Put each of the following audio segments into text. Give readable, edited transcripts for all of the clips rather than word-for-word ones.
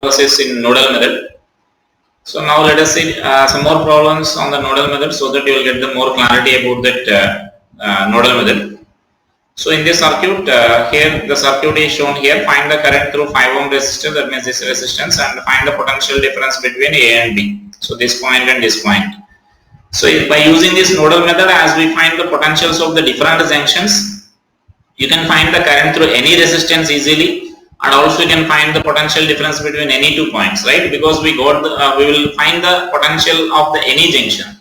process in nodal method. So now let us see some more problems on the nodal method so that you will get the more clarity about that nodal method. So in this circuit, here the circuit is shown here. Find the current through 5 ohm resistor, that means this resistance, and find the potential difference between A and B. So this point and this point. So by using this nodal method, as we find the potentials of the different junctions, you can find the current through any resistance easily, and also you can find the potential difference between any 2 points, right? Because we got we will find the potential of the any junction.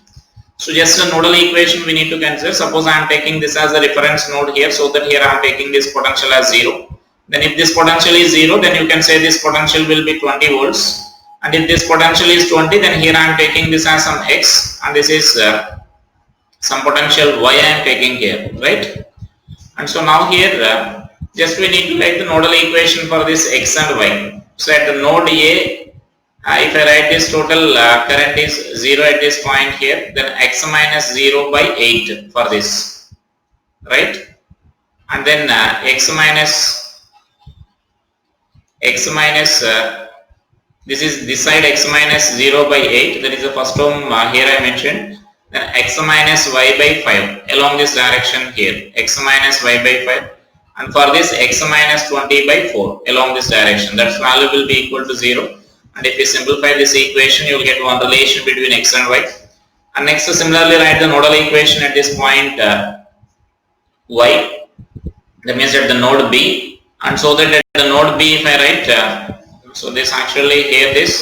So just a nodal equation we need to consider. Suppose I am taking this as a reference node here, so that here I am taking this potential as 0. Then if this potential is 0, then you can say this potential will be 20 volts. And if this potential is 20, then here I am taking this as some x, and this is some potential y I am taking here, right? And so now here just we need to write the nodal equation for this x and y. So at the node A, if I write this total current is 0 at this point here, then x minus 0 by 8 for this, right? And then x minus this is this side x minus 0 by 8, that is the first term here I mentioned. Then x minus y by 5 along this direction here, x minus y by 5, and for this x minus 20 by 4 along this direction, that value will be equal to 0. And if you simplify this equation, you will get one relation between x and y. And next, similarly write the nodal equation at this point y, that means at the node B. And so that at the node B, if I write so this actually here this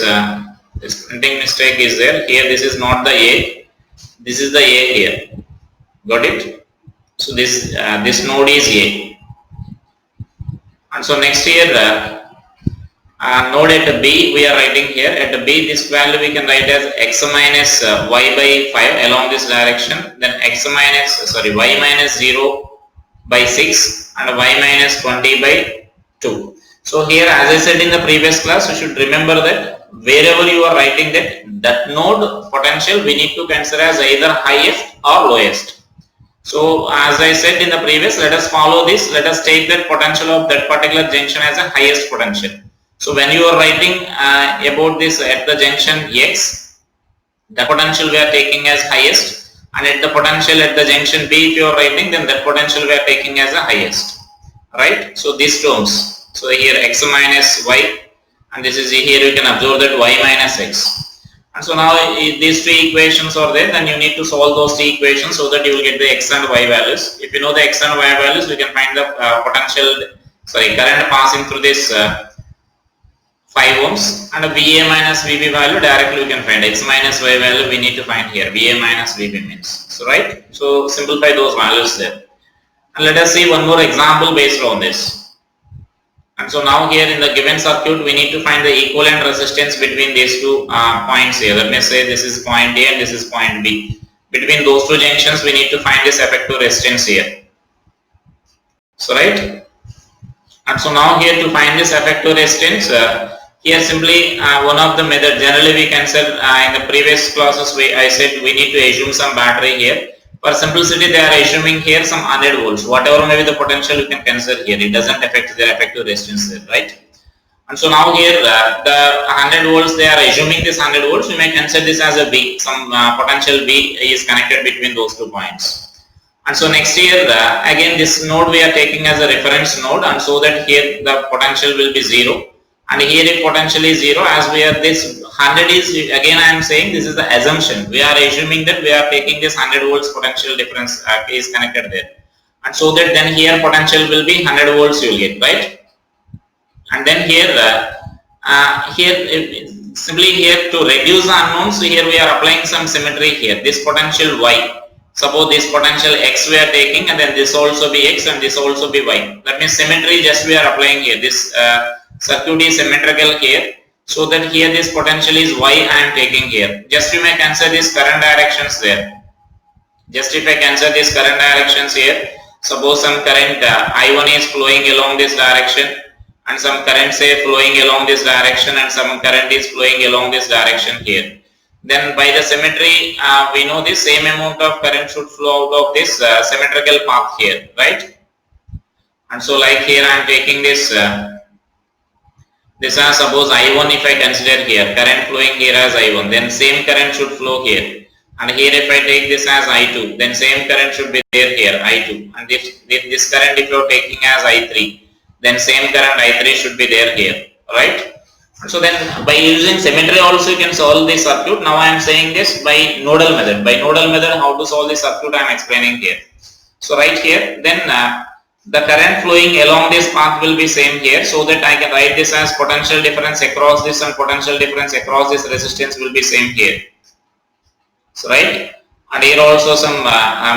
printing mistake is there. Here this is not the A, this is the A here. Got it? So this this node is A. And so next here node at B we are writing here. At B this value we can write as x minus y by 5 along this direction. Then y minus 0 by 6 and y minus 20 by 2. So here, as I said in the previous class, you should remember that wherever you are writing that node potential, we need to consider as either highest or lowest. So as I said in the previous, let us follow this. Let us take that potential of that particular junction as a highest potential. So when you are writing about this at the junction X, the potential we are taking as highest, and at the potential at the junction B, if you are writing, then that potential we are taking as a highest, right? So these terms. So here x minus y, and this is here you can observe that y minus x. And so now if these two equations are there, then you need to solve those two equations so that you will get the x and y values. If you know the x and y values, we can find the current passing through this 5 ohms, and a VA minus VB value directly you can find. X minus y value we need to find here. VA minus VB means. So right. So simplify those values there. And let us see one more example based on this. And so now here in the given circuit, we need to find the equivalent resistance between these two points here. Let me say this is point A and this is point B. Between those two junctions, we need to find this effective resistance here. So right. And so now here to find this effective resistance, here simply one of the method generally we consider in the previous classes I said we need to assume some battery here. For simplicity, they are assuming here some 100 volts. Whatever may be the potential, you can consider here. It doesn't affect their effective resistance there, right? And so now here the 100 volts, they are assuming this 100 volts. We may consider this as a B. Some potential B is connected between those 2 points. And so next here, again this node we are taking as a reference node, and so that here the potential will be 0. And here if potential is 0, as we are this 100 is, again I am saying this is the assumption. We are assuming that we are taking this 100 volts potential difference is connected there. And so that then here potential will be 100 volts you will get, right? And then here, simply here to reduce the unknowns, so here we are applying some symmetry here. This potential Y. Suppose this potential X we are taking, and then this also be X and this also be Y. That means symmetry just we are applying here. This circuit is symmetrical here, so that here this potential is Y I am taking here. Just you may consider these current directions there. Just if I consider these current directions here, suppose some current I1 is flowing along this direction, and some current say flowing along this direction, and some current is flowing along this direction here. Then by the symmetry, we know the same amount of current should flow out of this symmetrical path here, right? And so like here I am taking this This as suppose I1 if I consider here, current flowing here as I1, then same current should flow here. And here if I take this as I2, then same current should be there here, I2. And if this current if you are taking as I3, then same current I3 should be there here, right? So then by using symmetry also you can solve this circuit. Now I am saying this by nodal method. By nodal method how to solve this circuit I am explaining here. So right here, then the current flowing along this path will be same here, so that I can write this as potential difference across this and potential difference across this resistance will be same here. So right, and here also some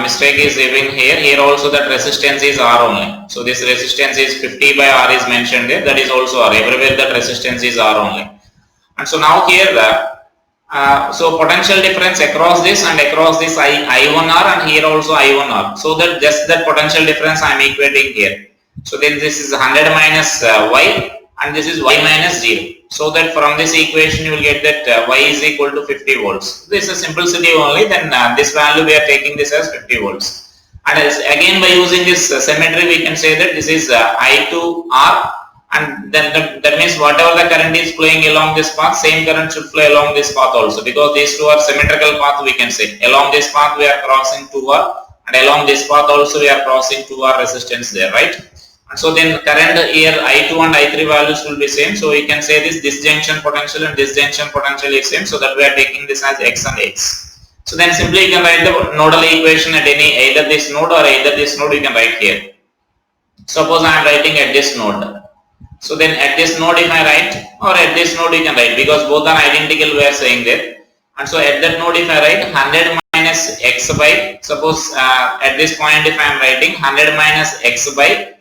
mistake is even here. Here also that resistance is R only. So this resistance is 50 by R is mentioned there. That is also R. Everywhere that resistance is R only. And so now here so potential difference across this and across this I1R and here also I1R. So that just that potential difference I am equating here. So then this is 100 minus Y and this is Y minus 0. So that from this equation you will get that Y is equal to 50 volts. This is simplicity only. Then this value we are taking this as 50 volts. And again by using this symmetry we can say that this is I2R. And then that means whatever the current is flowing along this path, same current should flow along this path also, because these two are symmetrical path we can say. Along this path we are crossing 2R and along this path also we are crossing 2R resistance there, right? And so then current here I2 and I3 values will be same. So we can say this junction potential and this junction potential is same, so that we are taking this as X and X. So then simply you can write the nodal equation at either this node or either this node you can write here. Suppose I am writing at this node. So then at this node if I write or at this node you can write, because both are identical we are saying that. And so at that node if I write 100 minus X by, suppose at this point if I am writing 100 minus X by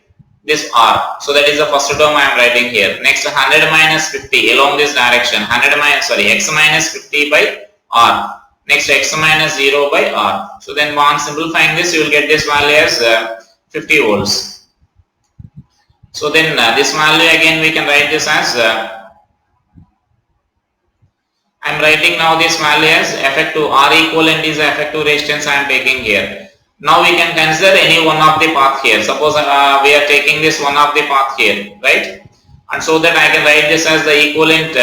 this R. So that is the first term I am writing here. Next 100 minus 50 along this direction, X minus 50 by R. Next X minus 0 by R. So then on simplifying this you will get this value as 50 volts. So then this value again we can write this as I am writing now this value as effective R equivalent is the effective resistance I am taking here. Now we can consider any one of the path here. Suppose we are taking this one of the path here, right? And so that I can write this as the equivalent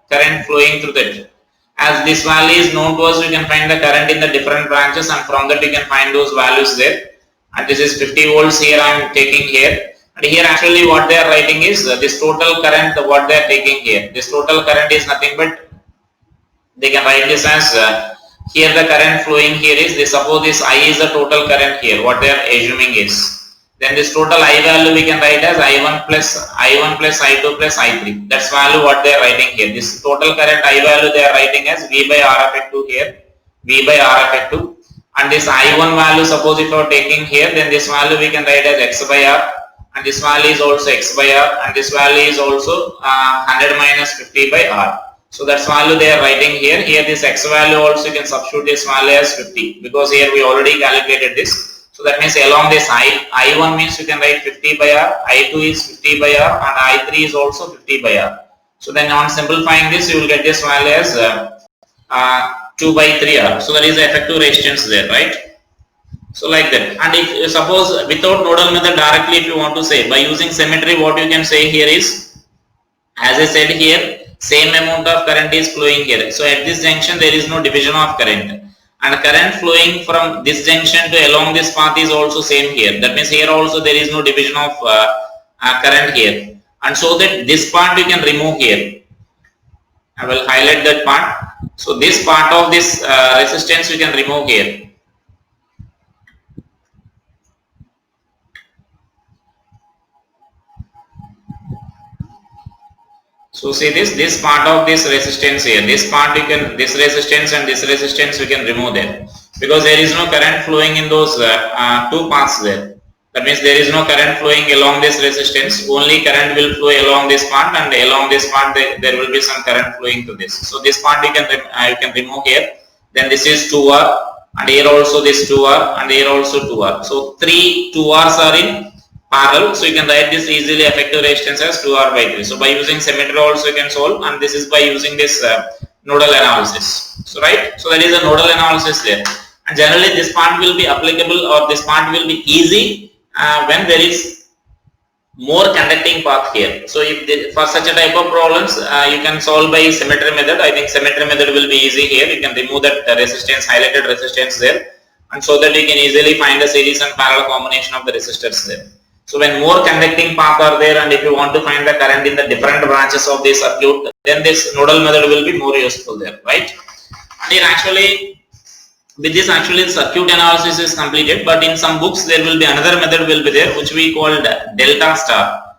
current flowing through that. As this value is known to us, we can find the current in the different branches, and from that we can find those values there. And this is 50 volts here I am taking here. And here actually what they are writing is this total current what they are taking here. This total current is nothing but, they can write this as here the current flowing here is this, suppose this I is the total current here what they are assuming is. Then this total I value we can write as I1 plus I2 plus I3. That's value what they are writing here. This total current I value they are writing as V by R effective here, V by R effective. And this I1 value suppose if you are taking here, then this value we can write as X by R. And this value is also X by R, and this value is also 100 minus 50 by R. So that's value they are writing here. Here this X value also you can substitute this value as 50, because here we already calculated this. So that means along this I1 means you can write 50 by R, I2 is 50 by R, and I3 is also 50 by R. So then on simplifying this you will get this value as 2 by 3 R. So that is the effective resistance there, right? So like that. And if suppose without nodal method directly if you want to say, by using symmetry what you can say here is, as I said here, same amount of current is flowing here. So at this junction there is no division of current. And current flowing from this junction to along this path is also same here. That means here also there is no division of current here. And so that this part we can remove here. I will highlight that part. So this part of this resistance we can remove here. So see this part of this resistance here, this part we can, this resistance and this resistance we can remove there, because there is no current flowing in those two paths there. That means there is no current flowing along this resistance, only current will flow along this part, and along this part there will be some current flowing to this. So this part you can remove here. Then this is 2R, and here also this 2R, and here also 2R. So 3 2Rs are in parallel, so you can write this easily effective resistance as 2R by 3. So by using symmetry also you can solve, and this is by using this nodal analysis. So right, so that is a nodal analysis there, and generally this part will be applicable, or this part will be easy when there is more conducting path here. So if for such a type of problems, you can solve by symmetry method. I think symmetry method will be easy here. You can remove that resistance, highlighted resistance there, and so that you can easily find the series and parallel combination of the resistors there. So when more conducting path are there, and if you want to find the current in the different branches of the circuit, then this nodal method will be more useful there, right? And here actually, with this actually the circuit analysis is completed, but in some books there will be another method will be there, which we called delta star.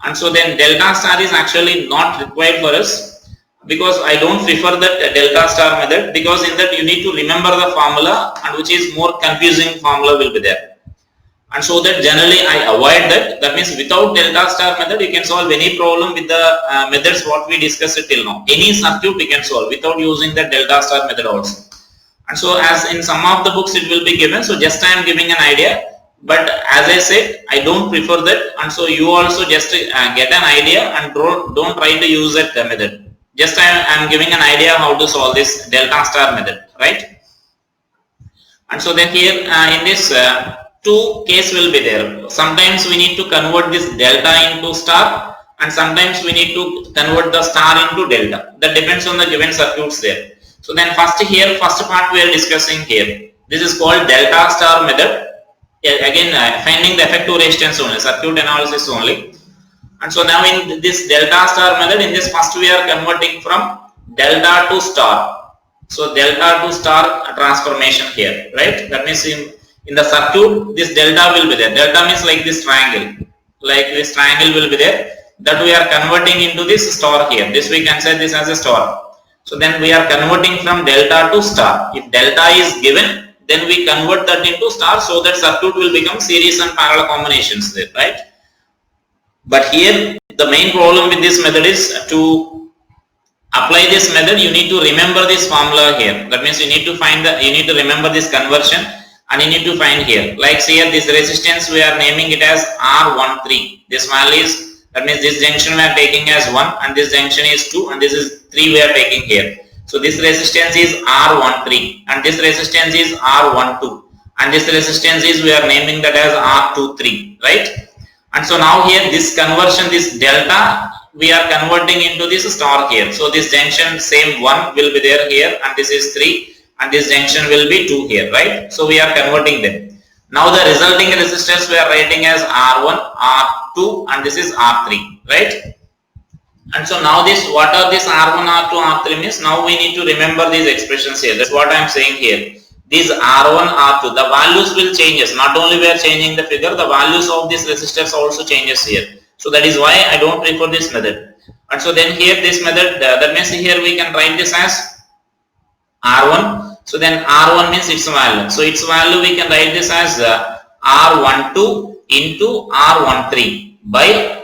And so then delta star is actually not required for us, because I don't prefer that delta star method, because in that you need to remember the formula, and which is more confusing formula will be there. And so that generally I avoid that. That means without delta star method you can solve any problem with the methods what we discussed till now. Any circuit we can solve without using the delta star method also. And so as in some of the books it will be given, so just I am giving an idea, but as I said, I don't prefer that, and so you also just get an idea and don't try to use that method. Just I am giving an idea how to solve this delta star method, right? And so then here in this two case will be there. Sometimes we need to convert this delta into star, and sometimes we need to convert the star into delta. That depends on the given circuits there. So then first part we are discussing here. This is called delta star method. Again finding the effective resistance only, circuit analysis only. And so now in this delta star method, in this first we are converting from delta to star. So delta to star transformation here, right? That means in the circuit this delta will be there. Delta means like this triangle. Like this triangle will be there. That we are converting into this star here. This we consider this as a star. So then we are converting from delta to star. If delta is given, then we convert that into star, so that circuit will become series and parallel combinations there, right? But here the main problem with this method is to apply this method, you need to remember this formula here. That means you need to remember this conversion, and you need to find here. Like here this resistance we are naming it as R13. This value is, that means this junction we are taking as 1, and this junction is 2, and this is 3 we are taking here. So this resistance is R13, and this resistance is R12, and this resistance is we are naming that as R23, right? And so now here this conversion, this delta we are converting into this star here. So this junction same 1 will be there here, and this is 3, and this junction will be 2 here, right? So we are converting them. Now the resulting resistors we are writing as R1, R2, and this is R3, right? And so now this, what are this R1, R2, R3 means? Now we need to remember these expressions here. That's what I am saying here. These R1, R2, the values will changes. Not only we are changing the figure, the values of these resistors also changes here. So that is why I don't prefer this method. And so then here this method, that means here we can write this as R1. So then R1 means its value. So its value we can write this as R12 into R13 by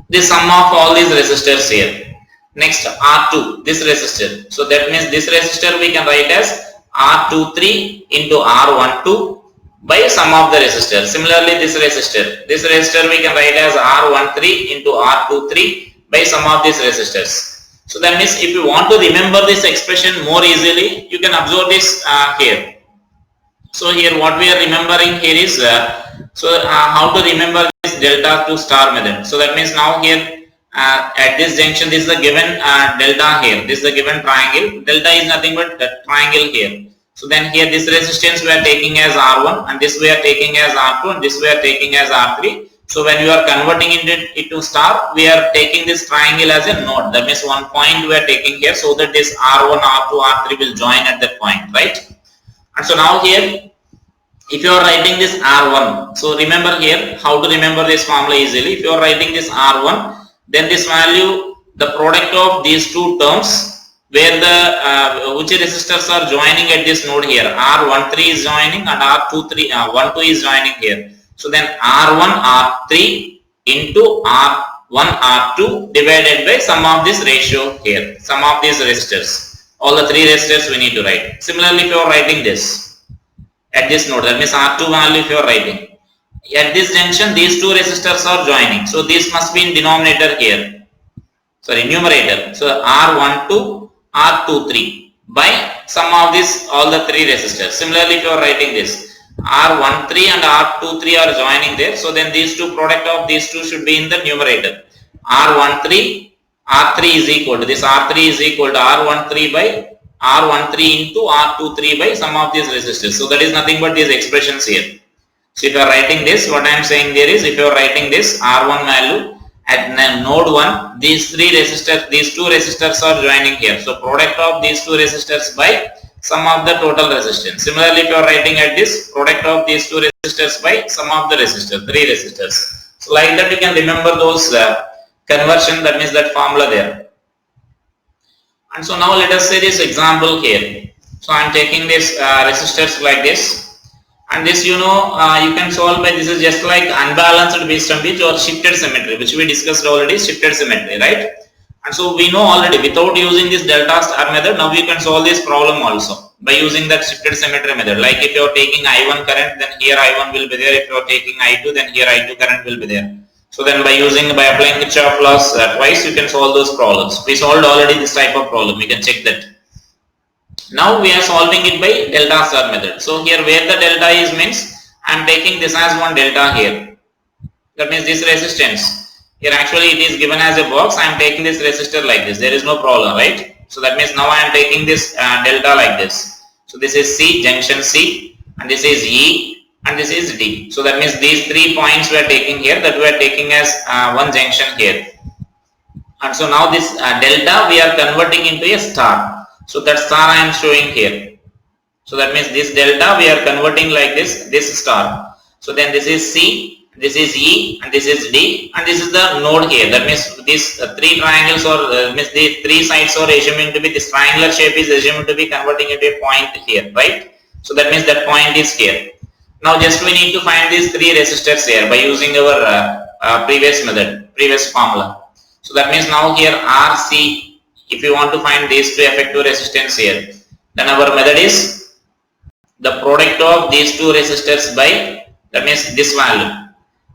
the sum of all these resistors here. Next R2, this resistor. So that means this resistor we can write as R23 into R12 by sum of the resistors. Similarly this resistor we can write as R13 into R23 by sum of these resistors. So that means if you want to remember this expression more easily, you can observe this here. So here what we are remembering here is how to remember this delta to star method. So that means now here at this junction, this is the given delta here. This is the given triangle. Delta is nothing but the triangle here. So then here this resistance we are taking as R1, and this we are taking as R2, and this we are taking as R3. So when you are converting it to star, we are taking this triangle as a node. That means one point we are taking here, so that this R1, R2, R3 will join at that point, right? And so now here, if you are writing this R1, so remember here how to remember this formula easily. If you are writing this R1, then this value, the product of these two terms, where the which resistors are joining at this node here, R13 is joining and R12 is joining here. So then R1, R3 into R1, R2 divided by sum of this ratio here, sum of these resistors. All the three resistors we need to write. Similarly, if you are writing this at this node, that means R2 value if you are writing. At this junction, these two resistors are joining. So this must be in denominator here. Sorry, numerator. So R12, R23 by sum of this all the three resistors. Similarly, if you are writing this R13 and R23 are joining there. So then these two, product of these two should be in the numerator. R13, R3 is equal to this, R3 is equal to R13 by R13 into R23 by sum of these resistors. So that is nothing but these expressions here. So if you are writing this, what I am saying there is, if you are writing this R1 value at node 1, these two resistors are joining here. So product of these two resistors by sum of the total resistance. Similarly, if you are writing at this, product of these two resistors by sum of the resistors, three resistors. So like that you can remember those conversion, that means that formula there. And so now let us say this example here. So I am taking this resistors like this. And this you can solve by, this is just like unbalanced based on which or shifted symmetry, which we discussed already, shifted symmetry, right? And so we know already, without using this delta star method, now you can solve this problem also by using that shifted symmetry method. Like if you are taking I1 current, then here I1 will be there. If you are taking I2, then here I2 current will be there. So then by applying Kirchhoff laws twice, you can solve those problems. We solved already this type of problem. We can check that. Now we are solving it by delta star method. So here where the delta is means I am taking this as one delta here. That means this resistance. Here actually it is given as a box. I am taking this resistor like this. There is no problem, right? So that means now I am taking this delta like this. So this is C, junction C, and this is E, and this is D. So that means these 3 points we are taking here, that we are taking as one junction here. And so now this delta we are converting into a star. So that star I am showing here. So that means this delta we are converting like this star. So then this is C, this is E, and this is D, and this is the node here. That means these three triangles, or means the three sides are assuming to be, this triangular shape is assumed to be converting into a point here, right? So that means that point is here. Now just we need to find these three resistors here by using our previous method, previous formula. So that means now here RC, if you want to find these two effective resistance here, then our method is the product of these two resistors by, that means this value.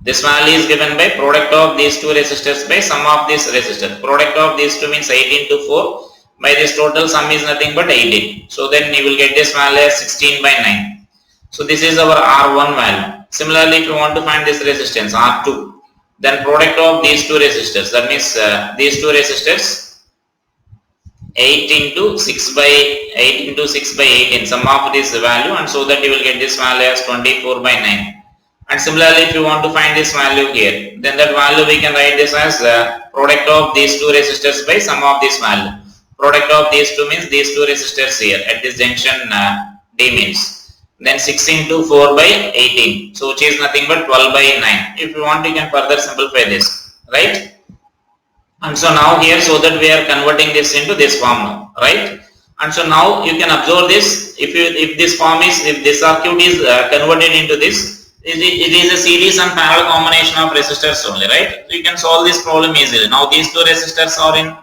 This value is given by product of these two resistors by sum of this resistor. Product of these two means 8 into 4. By this total sum is nothing but 18. So then you will get this value as 16 by 9. So this is our R1 value. Similarly, if you want to find this resistance R2, then product of these two resistors, that means these two resistors, 8 into 6 by 18, sum of this value, and so that you will get this value as 24 by 9. And similarly, if you want to find this value here, then that value we can write this as product of these two resistors by sum of this value. Product of these two means these two resistors here at this junction D means. Then 6 into 4 by 18. So which is nothing but 12 by 9. If you want, you can further simplify this, right? And so now here, so that we are converting this into this form now, right? And so now you can observe this. If this circuit is converted into this, it is a series and parallel combination of resistors only, right? So you can solve this problem easily. Now these two resistors are in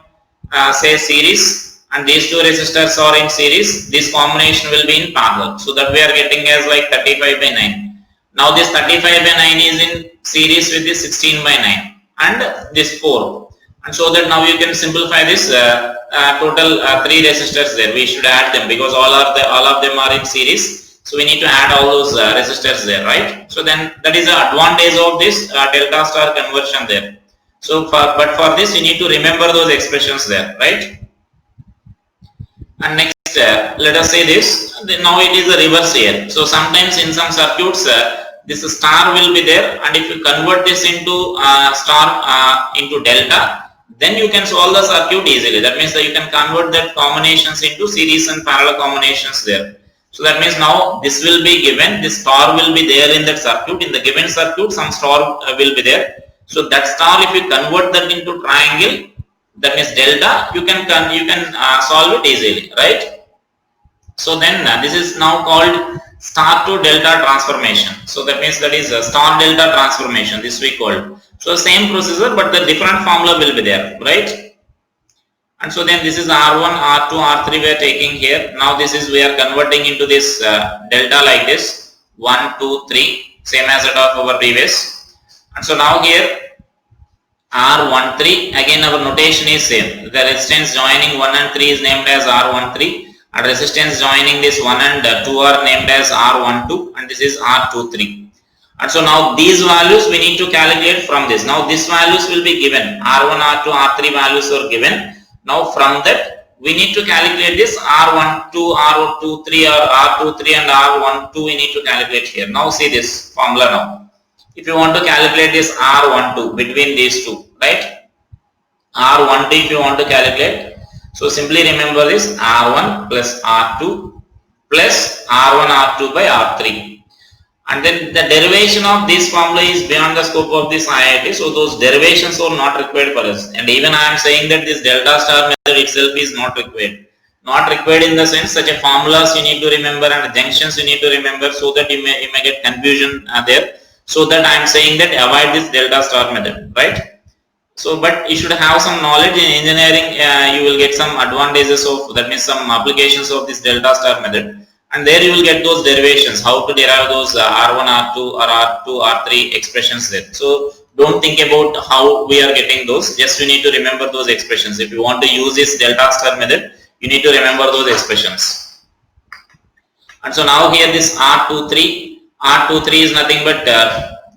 say series, and these two resistors are in series. This combination will be in parallel. So that we are getting as like 35 by 9. Now this 35 by 9 is in series with this 16 by 9 and this 4. And so that now you can simplify this total 3 resistors there. We should add them because all of them are in series. So we need to add all those resistors there, right? So then that is the advantage of this delta star conversion there. So but for this you need to remember those expressions there, right? And next let us say this, now it is the reverse here. So sometimes in some circuits this star will be there, and if you convert this into star into delta, then you can solve the circuit easily. That means that you can convert that combinations into series and parallel combinations there. So that means now this will be given, this star will be there in that circuit. In the given circuit, some star will be there. So that star, if you convert that into triangle, that means delta, you can solve it easily, right? So then this is now called star to delta transformation. So that means that is a star delta transformation. This we called. So same procedure, but the different formula will be there, right? And so then this is R1, R2, R3 we are taking here. Now this is we are converting into this delta like this 1, 2, 3, same as that of our previous. And so now here R13, again our notation is same. The resistance joining 1 and 3 is named as R13, and resistance joining this 1 and 2 are named as R12 and this is R23. And so now these values we need to calculate from this. Now these values will be given, R1, R2, R3 values are given. Now from that we need to calculate this R12, R23 or R23 and R12 we need to calculate here. Now see this formula now. If you want to calculate this R12 between these two, right? R12 if you want to calculate. So simply remember this R1 plus R2 plus R1 R2 by R3. And then the derivation of this formula is beyond the scope of this IIT. So those derivations are not required for us. And even I am saying that this delta star method itself is not required. Not required in the sense such a formulas you need to remember and junctions you need to remember, so that you may get confusion there. So that I am saying that avoid this delta star method, right? So, but you should have some knowledge in engineering. You will get some advantages of, that means some applications of this delta star method, and there you will get those derivations, how to derive those R1, R2 or R2, R3 expressions there. So don't think about how we are getting those, just you need to remember those expressions. If you want to use this delta star method, you need to remember those expressions. And so now here this R23 is nothing but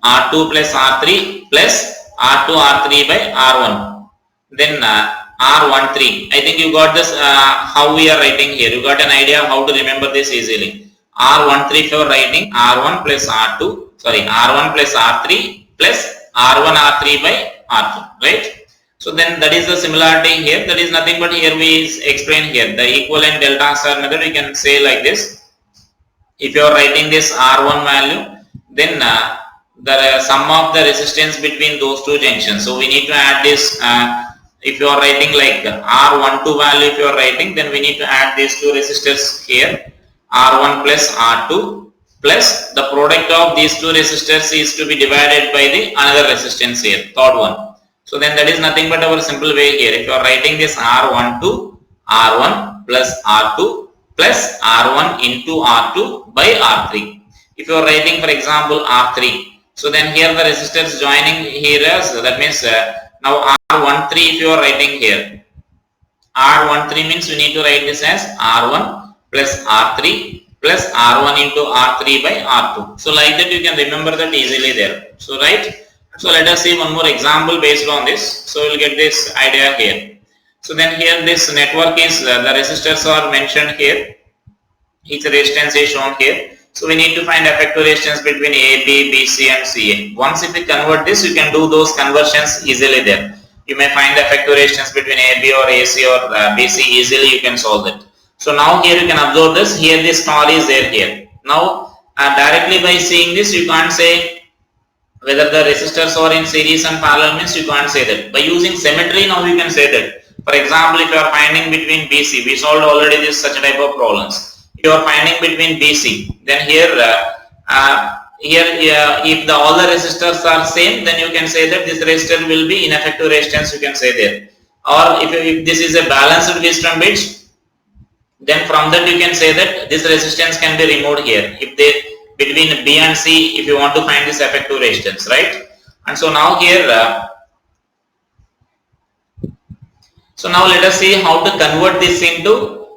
R2 plus R3 plus R2 R3 by R1. Then R13. I think you got this how we are writing here. You got an idea how to remember this easily. R13 for writing R1 plus R2. Sorry, R1 plus R3 plus R1 R3 by R2. Right? So then that is the similarity here. That is nothing but here we explain here the equivalent delta star method. We can say like this. If you are writing this R1 value, then the sum of the resistance between those two junctions. So we need to add this. If you are writing like R12 value, if you are writing, then we need to add these two resistors here, R1 plus R2 plus the product of these two resistors is to be divided by the another resistance here, third one. So then that is nothing but our simple way here. If you are writing this R12, R1 plus R2 plus R1 into R2 by R3. If you are writing for example R3, so then here the resistors joining here as, that means now R13 if you are writing here, R13 means we need to write this as R1 plus R3 plus R1 into R3 by R2. So like that you can remember that easily there. So right. So let us see one more example based on this. So we will get this idea here. So then here this network is, the resistors are mentioned here. Each resistance is shown here. So we need to find effective resistance between AB, BC and CA. Once if we convert this, you can do those conversions easily there. You may find the effective resistance between AB or AC or BC easily, you can solve it. So now here you can observe this, here this star is there here. Now directly by seeing this you can't say whether the resistors are in series and parallel, means you can't say that. By using symmetry now you can say that. For example, if you are finding between BC, we solved already this such type of problems. If you are finding between BC, then here if all the resistors are same, then you can say that this resistor will be ineffective resistance, you can say there. Or if this is a balanced Wheatstone bridge, then from that you can say that this resistance can be removed here. If they between B and C, if you want to find this effective resistance, right? And so now here, so now let us see how to convert this into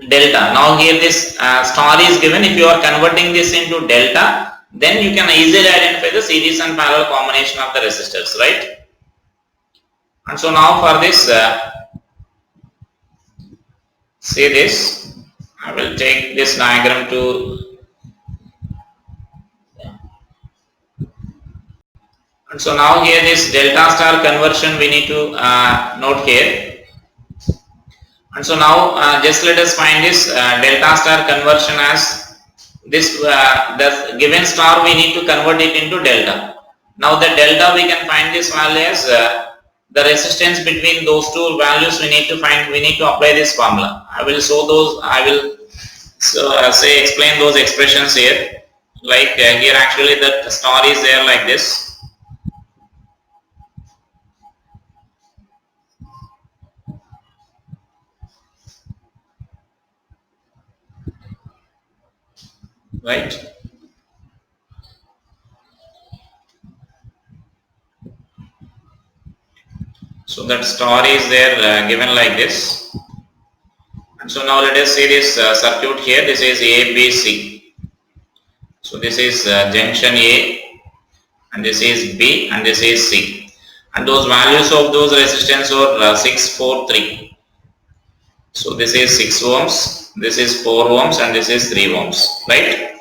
delta. Now here this star is given. If you are converting this into delta, then you can easily identify the series and parallel combination of the resistors, right? And so now for this, see this, I will take this diagram to, and so now here this delta star conversion we need to note here. And so now just let us find this delta star conversion as this, the given star we need to convert it into delta. Now the delta we can find this value as the resistance between those two values we need to find, we need to apply this formula. I will show those, I will say explain those expressions here. Like here actually that star is there like this. Right. So that star is there given like this. So now let us see this circuit here. This is A, B, C. So this is junction A, and this is B, and this is C. And those values of those resistance are 6, 4, 3. So this is 6 ohms, this is 4 ohms, and this is 3 ohms, right?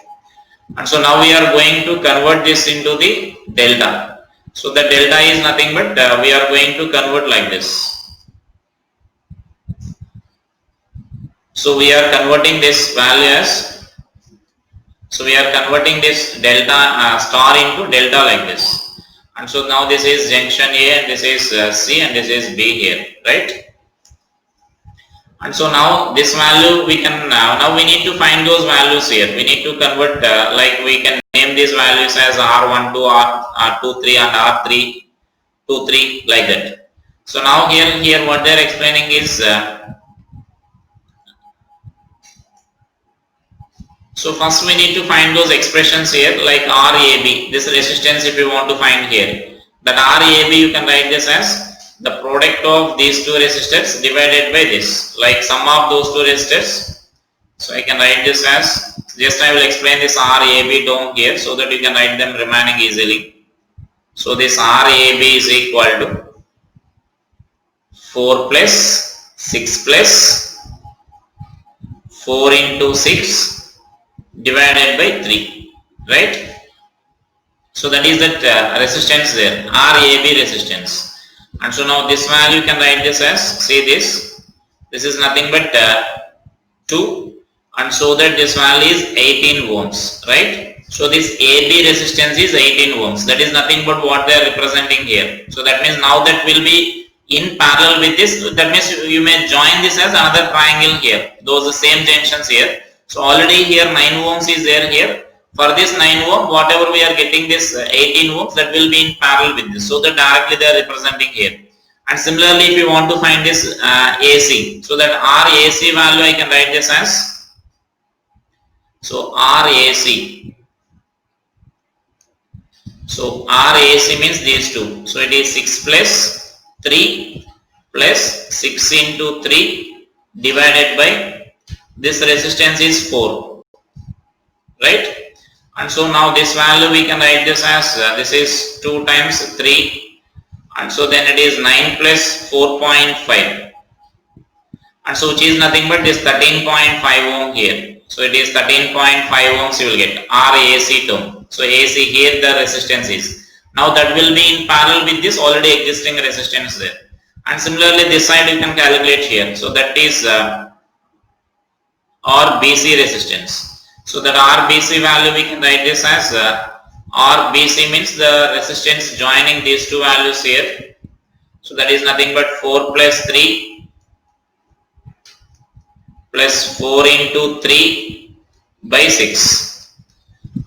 And so now we are going to convert this into the delta. So the delta is nothing but we are going to convert like this. So we are converting this value as, so we are converting this delta star into delta like this. And so now this is junction A, and this is C, and this is B here, right? And so now this value we can, now we need to find those values here. We need to convert, like we can name these values as R12, R23 and R323 like that. So now here what they are explaining is, so first we need to find those expressions here, like RAB, this resistance if you want to find here. That RAB you can write this as the product of these two resistors divided by this, like sum of those two resistors. So I can write this as, just I will explain this RAB down here so that you can write them remaining easily. So this RAB is equal to 4 plus 6 plus 4 into 6 divided by 3, right? So that is that resistance there, RAB resistance. And so now this value you can write this as, see this is nothing but 2, and so that this value is 18 ohms, right? So this AB resistance is 18 ohms, that is nothing but what they are representing here. So that means now that will be in parallel with this, that means you may join this as another triangle here, those same junctions here. So already here 9 ohms is there here. For this 9 ohm, whatever we are getting this 18 ohms, that will be in parallel with this. So that directly they are representing here. And similarly, if you want to find this AC, so that RAC value I can write this as, so RAC. So RAC means these two. So it is 6 plus 3 plus 6 into 3 divided by this resistance is 4, right? And so now this value we can write this as, this is 2 times 3, and so then it is 9 plus 4.5, and so which is nothing but this 13.5 ohm here. So it is 13.5 ohms you will get RAC term. So AC here the resistance is. Now that will be in parallel with this already existing resistance there. And similarly this side you can calculate here. So that is RBC resistance. So that RBC value we can write this as RBC means the resistance joining these two values here. So that is nothing but 4 plus 3 plus 4 into 3 by 6.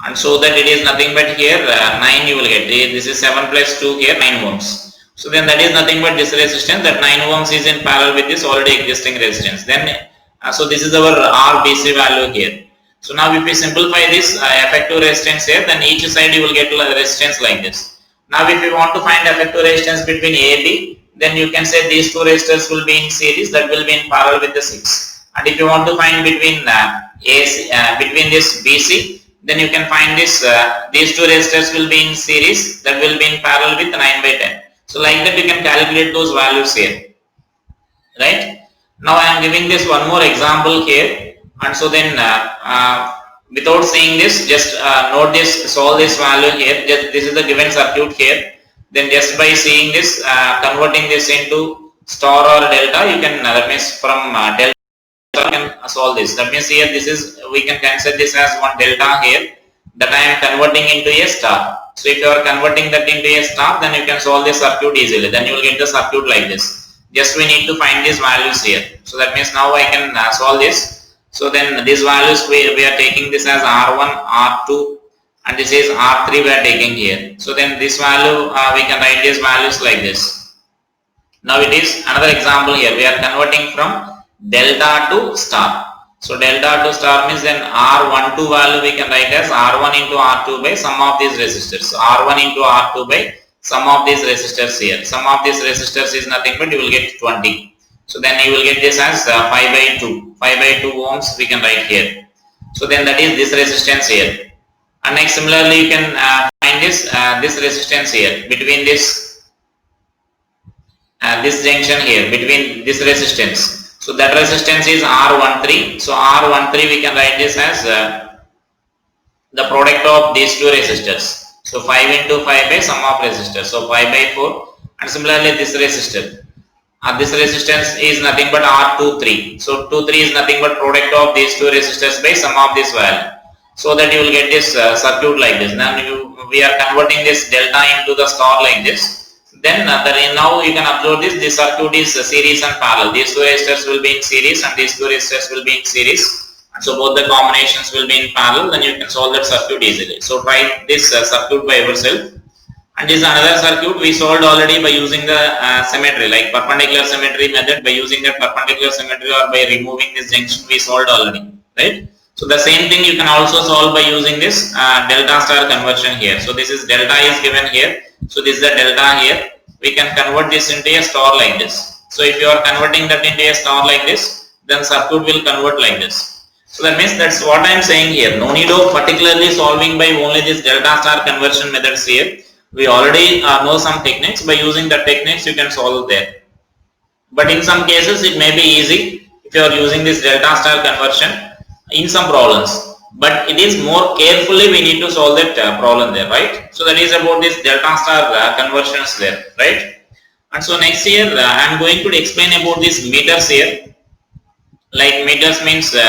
And so that it is nothing but here 9 you will get. This is 7 plus 2 here 9 ohms. So then that is nothing but this resistance, that 9 ohms is in parallel with this already existing resistance. Then so this is our RBC value here. So now if we simplify this effective resistance here, then each side you will get resistance like this. Now if you want to find effective resistance between AB, then you can say these two resistors will be in series, that will be in parallel with the 6. And if you want to find between AC, between this BC, then you can find this these two resistors will be in series, that will be in parallel with 9 by 10. So like that you can calculate those values here, right? Now I am giving this one more example here, and so then without saying this, just note this, solve this value here. Just this is the given circuit here. Then just by seeing this, converting this into star or delta, you can that means from delta you can solve this. That means here this is, we can consider this as one delta here that I am converting into a star. So if you are converting that into a star, then you can solve this circuit easily. Then you will get the circuit like this. Just we need to find these values here. So that means now I can solve this. So then these values we are taking this as R1, R2, and this is R3 we are taking here. So then this value we can write these values like this. Now it is another example here. We are converting from delta to star. So delta to star means then R12 value we can write as R1 into R2 by sum of these resistors. So R1 into R2 by sum of these resistors here. Sum of these resistors is nothing but you will get 20. So then you will get this as 5 by 2. 5 by 2 ohms we can write here. So then that is this resistance here. And next similarly you can find this resistance here between this junction here, between this resistance. So that resistance is R13. So R13 we can write this as the product of these two resistors. So 5 into 5 by sum of resistors. So 5 by 4. And similarly this resistor. This resistance is nothing but R23. So 23 is nothing but product of these two resistors by sum of this value. So that you will get this circuit like this. Now we are converting this delta into the star like this. Then now you can observe this circuit is series and parallel. These two resistors will be in series and these two resistors will be in series. And so both the combinations will be in parallel. Then you can solve that circuit easily. So try this circuit by yourself. And this is another circuit we solved already by using the symmetry, like perpendicular symmetry method. By using that perpendicular symmetry or by removing this junction we solved already, right? So the same thing you can also solve by using this delta star conversion here. So this is delta is given here. So this is the delta here. We can convert this into a star like this. So if you are converting that into a star like this, then circuit will convert like this. So that means that's what I am saying here. No need of particularly solving by only this delta star conversion methods here. We already know some techniques. By using the techniques you can solve there. But in some cases it may be easy if you are using this delta star conversion in some problems. But it is more carefully we need to solve that problem there, right? So that is about this delta star conversions there, right? And so next here I am going to explain about these meters here. Like meters means the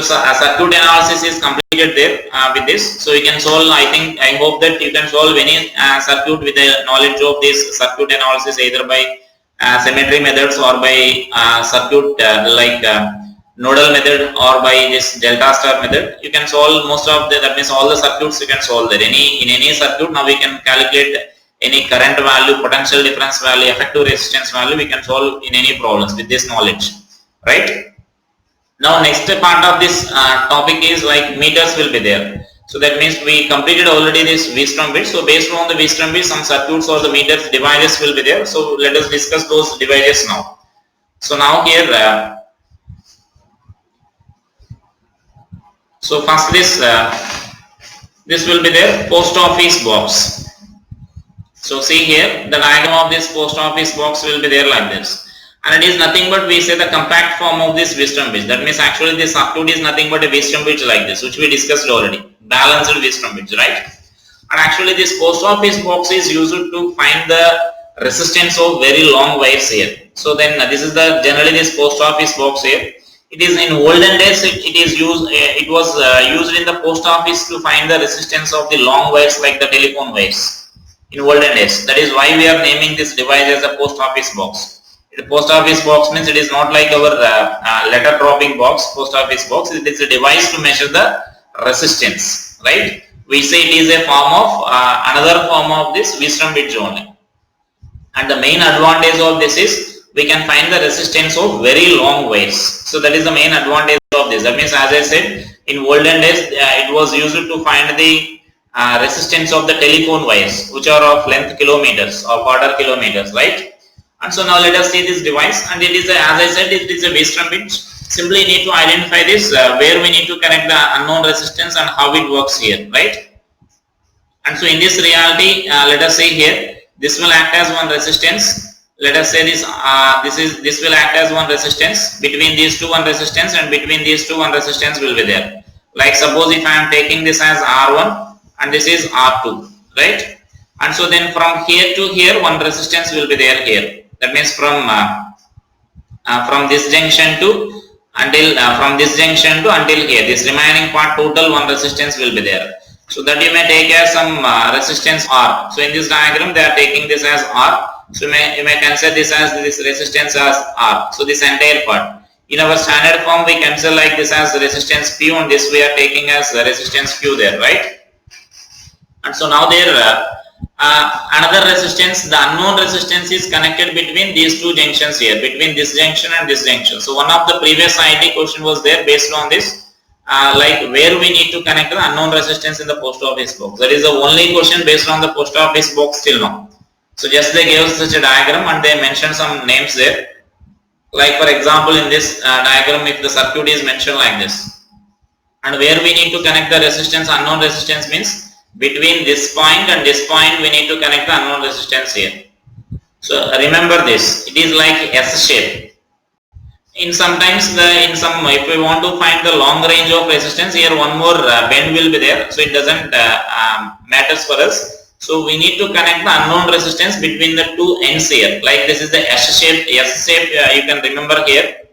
circuit analysis is completed there with this. So you can solve, I hope that you can solve any circuit with the knowledge of this circuit analysis either by symmetry methods or by circuit like nodal method or by this delta star method. You can solve most of the, that means all the circuits you can solve there. In any circuit now we can calculate any current value, potential difference value, effective resistance value. We can solve in any problems with this knowledge, right? Now next part of this topic is like meters will be there. So that means we completed already this Weisstrom bit. So based on the Weisstrom bit, some circuits or the meters devices will be there. So let us discuss those devices now. So now here, so first this will be there, post office box. So see here, the diagram of this post office box will be there like this. And it is nothing but we say the compact form of this Weisstrom bridge. That means actually this circuit is nothing but a Weisstrom bridge like this, which we discussed already. Balanced Weisstrom bridge, right? And actually this post office box is used to find the resistance of very long wires here. So then this is the generally this post office box here. It is in olden days it was used in the post office to find the resistance of the long wires like the telephone wires in olden days. That is why we are naming this device as a post office box. The post office box means it is not like our letter dropping box, post office box. It is a device to measure the resistance, right? We say it is a form of another form of this Weisstrom bridge only. And the main advantage of this is we can find the resistance of very long wires. So that is the main advantage of this. That means, as I said, in olden days it was used to find the resistance of the telephone wires, which are of length kilometers or quarter kilometers, right? And so now let us see this device, and it is as I said, it is a Weisstrom bridge. Simply need to identify this where we need to connect the unknown resistance and how it works here, right? And so in this reality, let us say here, this will act as one resistance. Let us say this will act as one resistance. Between these two one resistance and between these two one resistance will be there. Like suppose if I am taking this as R1 and this is R2, right? And so then from here to here one resistance will be there here. That means from this junction to until here, this remaining part total one resistance will be there. So that you may take as some resistance R. So in this diagram they are taking this as R. So you may consider this as this resistance as R. So this entire part. In our standard form we consider like this as resistance Q, and this we are taking as resistance Q there, right? And so now there another resistance, the unknown resistance is connected between these two junctions here, between this junction and this junction. So one of the previous IT question was there based on this, like where we need to connect the unknown resistance in the post office box. That is the only question based on the post office box till now. So just they gave us such a diagram and they mentioned some names there. Like for example, in this diagram, if the circuit is mentioned like this, and where we need to connect the resistance, unknown resistance means between this point and this point we need to connect the unknown resistance here. So remember this, it is like S shape. In sometimes if we want to find the long range of resistance, here one more bend will be there, so it doesn't matters for us. So we need to connect the unknown resistance between the two ends here. Like this is the S shape. You can remember here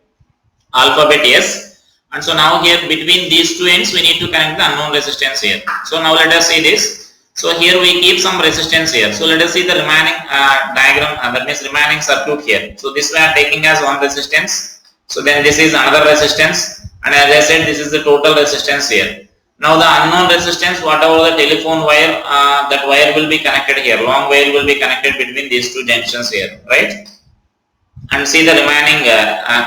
alphabet S, and so now here between these two ends we need to connect the unknown resistance here. So now let us see this. So here we keep some resistance here. So let us see the remaining diagram, that means remaining circuit here. So this we are taking as one resistance. So then this is another resistance, and as I said, this is the total resistance here. Now the unknown resistance, whatever the telephone wire, that wire will be connected here. Long wire will be connected between these two junctions here, right? And see the remaining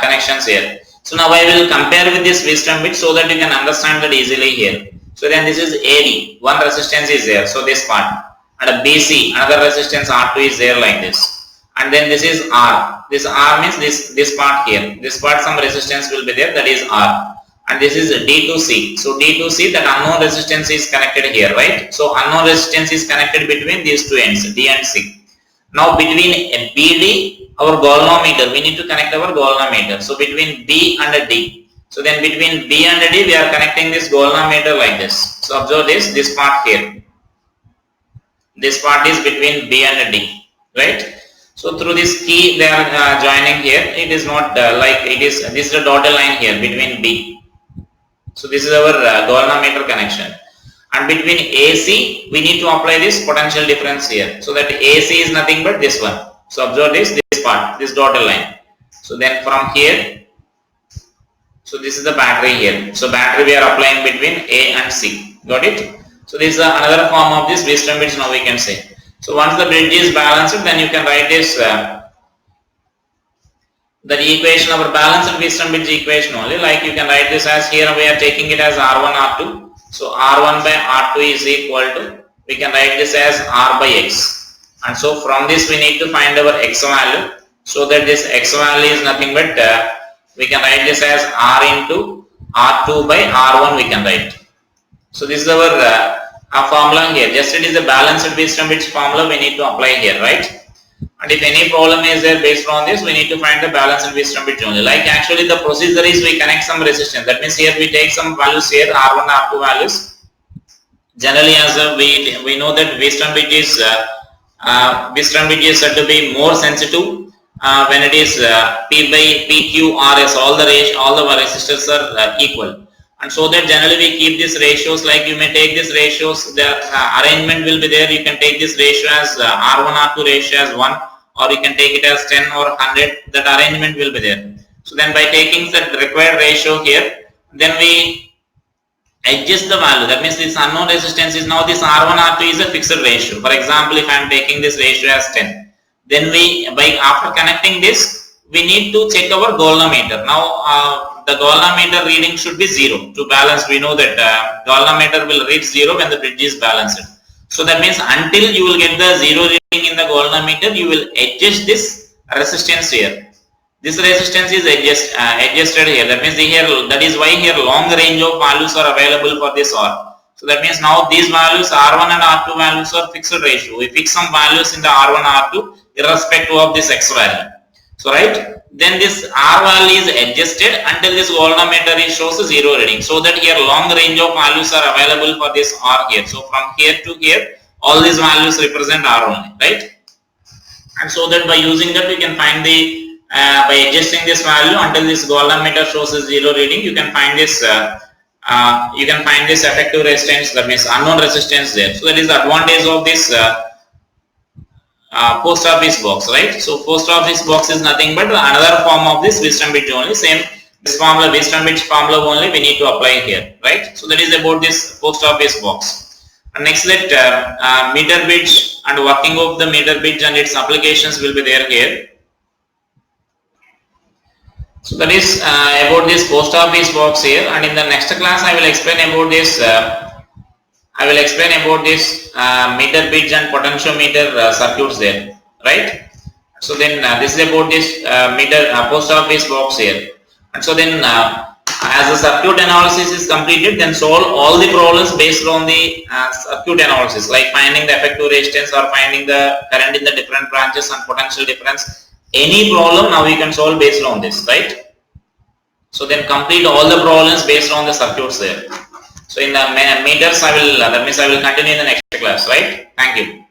connections here. So now I will compare with this wisdom bit so that you can understand that easily here. So then this is AD, one resistance is there, so this part, and a BC, another resistance R2 is there like this. And then this is R. This R means this part here. This part some resistance will be there, that is R. And this is D2C. So D2C, that unknown resistance is connected here, right? So unknown resistance is connected between these two ends, D and C. Now between BD, our galvanometer, we need to connect our galvanometer. So between B and D. So then between B and D, we are connecting this galvanometer like this. So observe this part here. This part is between B and D, right? So through this key they are joining here. It is not like it is. This is the dotted line here between B. So this is our galvanometer connection. And between AC, we need to apply this potential difference here. So that AC is nothing but this one. So observe this part, this dotted line. So then from here, so this is the battery here. So battery we are applying between A and C. Got it? So this is another form of this wisdom bridge, now we can say. So once the bridge is balanced, then you can write this the equation, our balanced wisdom bridge equation only. Like you can write this as, here we are taking it as R1 R2. So R1 by R2 is equal to, we can write this as R by X. And so from this we need to find our X value. So that this X value is nothing but we can write this as R into R2 by R1 we can write. So this is our formula here. Just it is a balanced wisdom bridge formula we need to apply here, right? And if any problem is there based on this, we need to find the balanced wisdom bridge only. Like actually the procedure is we connect some resistance. That means here we take some values here, R1, R2 values. Generally, as we know that wisdom bridge is said to be more sensitive when it is P by PQ RS. All the resistors are equal. And so that generally we keep these ratios, like you may take these ratios, the arrangement will be there. You can take this ratio as R1, R2 ratio as 1, or you can take it as 10 or 100, that arrangement will be there. So then by taking the required ratio here, then we adjust the value. That means this unknown resistance is now this R1, R2 is a fixed ratio. For example, if I am taking this ratio as 10, then after connecting this, we need to check our galvanometer. Now the galvanometer reading should be 0 to balance. We know that galvanometer will reach 0 when the bridge is balanced. So that means until you will get the 0 reading in the galvanometer, you will adjust this resistance here. This resistance is adjusted here. That means that is why here long range of values are available for this R. So that means now these values R1 and R2 values are fixed ratio. We fix some values in the R1, R2 irrespective of this X value. So right. Then this R value is adjusted until this galvanometer shows a 0 reading. So that here long range of values are available for this R here. So from here to here, all these values represent R only, right? And so that by using that, we can find the by adjusting this value until this galvanometer shows a 0 reading, you can find this effective resistance, that means unknown resistance there. So that is the advantage of this post office box, right? So post office box is nothing but another form of this wisdom bridge only. Same this formula, wisdom bridge formula only we need to apply here, right? So that is about this post office box. And next, let meter bridge and working of the meter bridge and its applications will be there here. So that is about this post office box here, and in the next class I will explain about this. Meter bridge and potentiometer circuits there, right? So then this is about this meter post office box here. And so then as the circuit analysis is completed, then solve all the problems based on the circuit analysis, like finding the effective resistance or finding the current in the different branches and potential difference. Any problem now you can solve based on this, right? So then complete all the problems based on the circuits there. So in the meters I will, that means I will continue in the next class, right? Thank you.